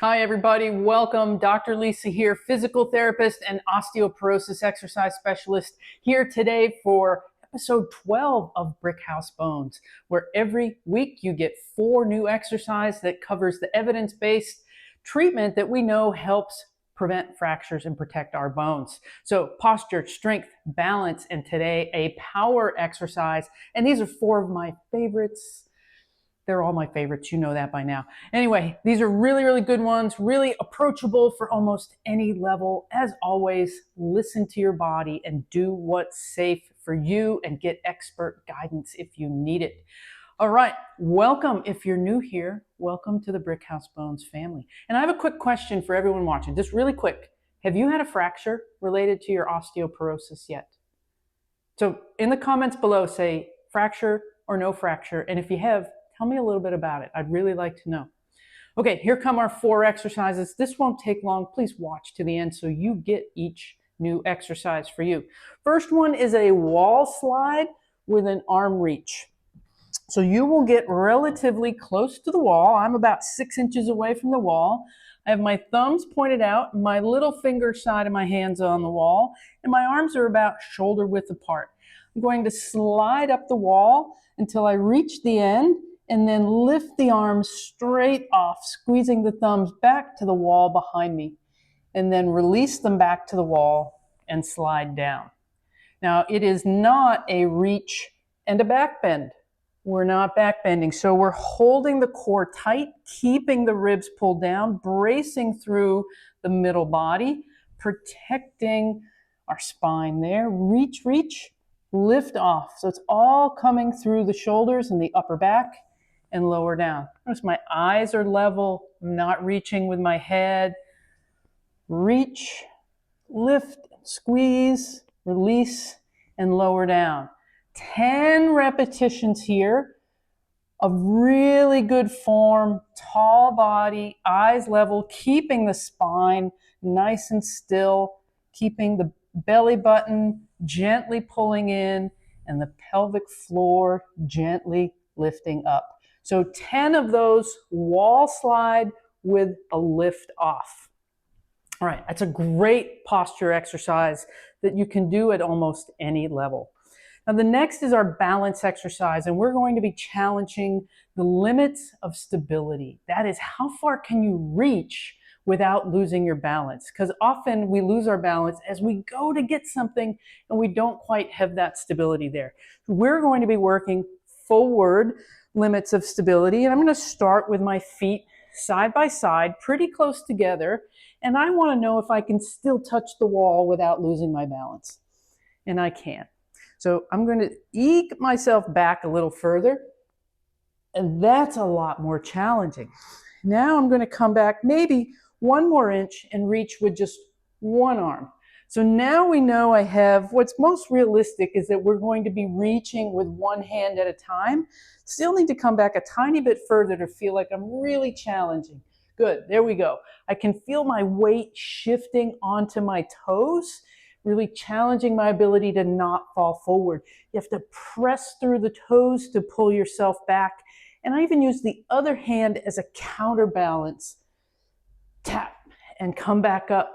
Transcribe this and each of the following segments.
Hi, everybody. Welcome. Dr. Lisa here, physical therapist and osteoporosis exercise specialist, here today for episode 12 of Brick House Bones, where every week you get 4 new exercise that covers the evidence-based treatment that we know helps prevent fractures and protect our bones. So posture, strength, balance, and today a power exercise. And these are 4 of my favorites. They're all my favorites. You know that by now. Anyway, these are really, really good ones, really approachable for almost any level. As always, listen to your body and do what's safe for you and get expert guidance if you need it. All right, welcome. If you're new here, welcome to the Brick House Bones family. And I have a quick question for everyone watching, just really quick. Have you had a fracture related to your osteoporosis yet? So in the comments below, say fracture or no fracture. And if you have, tell me a little bit about it. I'd really like to know. Okay, here come our 4 exercises. This won't take long. Please watch to the end so you get each new exercise for you. First one is a wall slide with an arm reach. So you will get relatively close to the wall. I'm about 6 inches away from the wall. I have my thumbs pointed out, my little finger side of my hands on the wall, and my arms are about shoulder width apart. I'm going to slide up the wall until I reach the end and then lift the arms straight off, squeezing the thumbs back to the wall behind me, and then release them back to the wall and slide down. Now, it is not a reach and a back bend. We're not back bending, so we're holding the core tight, keeping the ribs pulled down, bracing through the middle body, protecting our spine there. Reach, reach, lift off. So it's all coming through the shoulders and the upper back and lower down. Notice my eyes are level, I'm not reaching with my head. Reach, lift, squeeze, release, and lower down. 10 repetitions here of really good form, tall body, eyes level, keeping the spine nice and still, keeping the belly button gently pulling in and the pelvic floor gently lifting up. So 10 of those wall slide with a lift off. All right, that's a great posture exercise that you can do at almost any level. Now the next is our balance exercise, and we're going to be challenging the limits of stability. That is, how far can you reach without losing your balance? Because often we lose our balance as we go to get something and we don't quite have that stability there. We're going to be working forward limits of stability, and I'm going to start with my feet side by side, pretty close together, and I want to know if I can still touch the wall without losing my balance. And I can. So I'm going to eke myself back a little further, and that's a lot more challenging. Now I'm going to come back maybe 1 more inch and reach with just one arm. So now we know I have, what's most realistic is that we're going to be reaching with one hand at a time. Still need to come back a tiny bit further to feel like I'm really challenging. Good, there we go. I can feel my weight shifting onto my toes, really challenging my ability to not fall forward. You have to press through the toes to pull yourself back. And I even use the other hand as a counterbalance. Tap and come back up.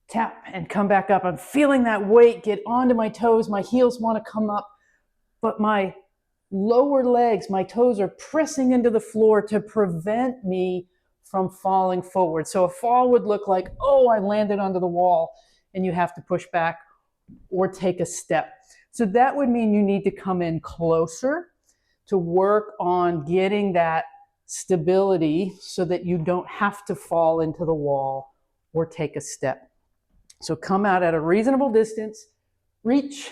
Tap and come back up. I'm feeling that weight get onto my toes. My heels want to come up, but my lower legs, my toes are pressing into the floor to prevent me from falling forward. So a fall would look like, oh, I landed onto the wall, and you have to push back or take a step. So that would mean you need to come in closer to work on getting that stability so that you don't have to fall into the wall or take a step. So come out at a reasonable distance, reach,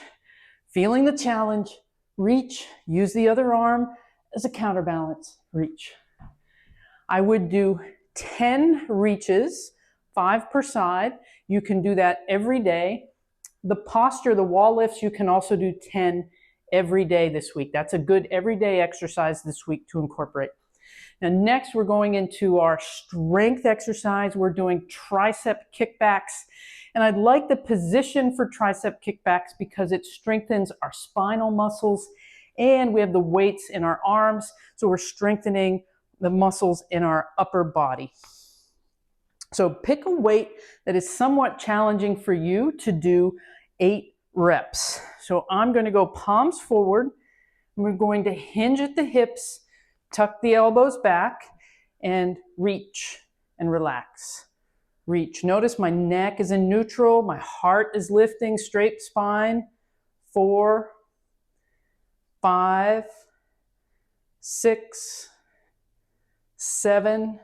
feeling the challenge, reach, use the other arm as a counterbalance, reach. I would do 10 reaches, 5 per side. You can do that every day. The posture, the wall lifts, you can also do 10 every day this week. That's a good everyday exercise this week to incorporate. Now next we're going into our strength exercise. We're doing tricep kickbacks. And I'd like the position for tricep kickbacks because it strengthens our spinal muscles and we have the weights in our arms. So we're strengthening the muscles in our upper body. So pick a weight that is somewhat challenging for you to do 8 reps. So I'm going to go palms forward. We're going to hinge at the hips, tuck the elbows back, and reach and relax. Reach. Notice my neck is in neutral. My heart is lifting, straight spine. 4, 5, 6, 7,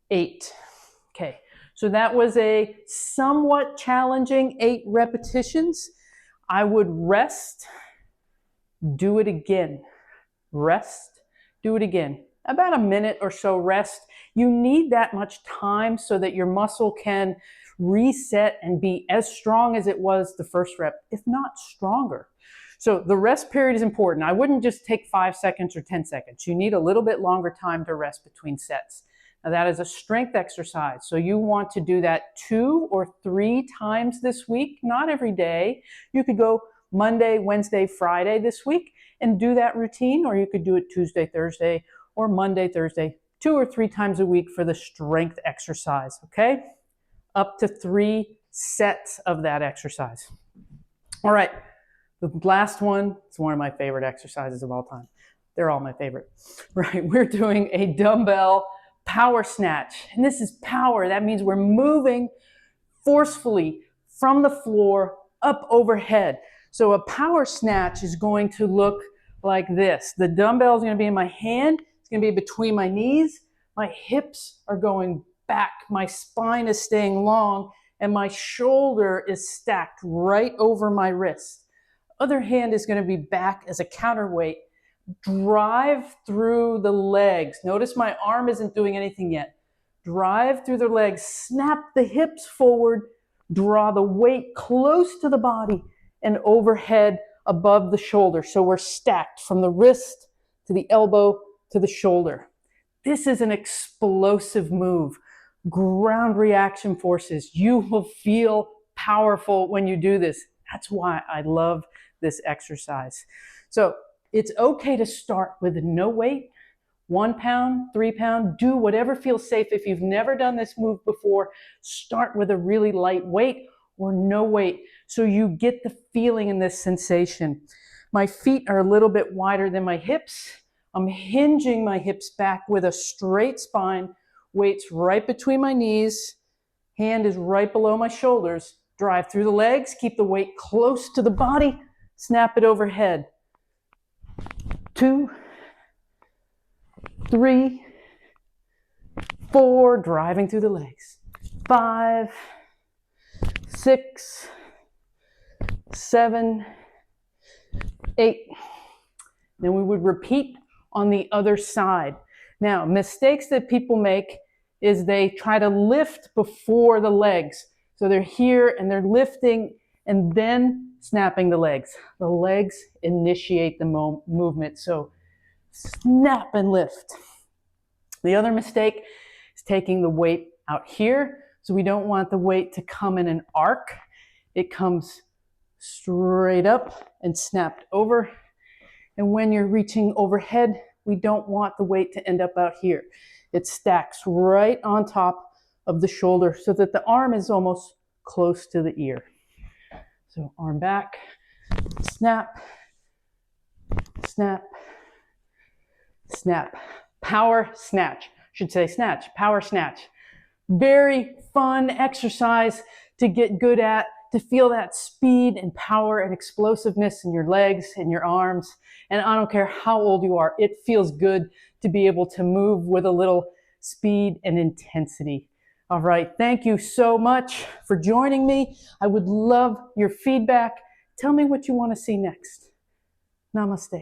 8. Okay, so that was a somewhat challenging 8 repetitions. I would rest, do it again. Rest, do it again. About a minute or so rest. You need that much time so that your muscle can reset and be as strong as it was the first rep, if not stronger. So the rest period is important. I wouldn't just take 5 seconds or 10 seconds. You need a little bit longer time to rest between sets. Now that is a strength exercise. So you want to do that 2 or 3 times this week, not every day. You could go Monday, Wednesday, Friday this week and do that routine, or you could do it Tuesday, Thursday, or Monday, Thursday, 2 or 3 times a week for the strength exercise, okay? Up to 3 sets of that exercise. All right, the last one is one of my favorite exercises of all time. They're all my favorite, right? We're doing a dumbbell power snatch, and this is power. That means we're moving forcefully from the floor up overhead. So a power snatch is going to look like this. The dumbbell is going to be in my hand. It's going to be between my knees. My hips are going back. My spine is staying long, and my shoulder is stacked right over my wrist. Other hand is going to be back as a counterweight. Drive through the legs. Notice my arm isn't doing anything yet. Drive through the legs. Snap the hips forward. Draw the weight close to the body and overhead above the shoulder. So we're stacked from the wrist to the elbow to the shoulder. This is an explosive move. Ground reaction forces. You will feel powerful when you do this. That's why I love this exercise. So it's okay to start with no weight, 1 pound, 3 pound, do whatever feels safe. If you've never done this move before, start with a really light weight or no weight so you get the feeling and this sensation. My feet are a little bit wider than my hips. I'm hinging my hips back with a straight spine, weights right between my knees, hand is right below my shoulders. Drive through the legs, keep the weight close to the body, snap it overhead. 2, 3, 4, driving through the legs. 5, 6, 7, 8. Then we would repeat on the other side. Now, mistakes that people make is they try to lift before the legs. So they're here and they're lifting and then snapping the legs. The legs initiate the movement. So snap and lift. The other mistake is taking the weight out here. So we don't want the weight to come in an arc. It comes straight up and snapped over. And when you're reaching overhead, we don't want the weight to end up out here. It stacks right on top of the shoulder so that the arm is almost close to the ear. So arm back, snap, snap, snap. Power snatch. Should say snatch, power snatch. Very fun exercise to get good at, to feel that speed and power and explosiveness in your legs and your arms. And I don't care how old you are, it feels good to be able to move with a little speed and intensity. All right, thank you so much for joining me. I would love your feedback. Tell me what you want to see next. Namaste.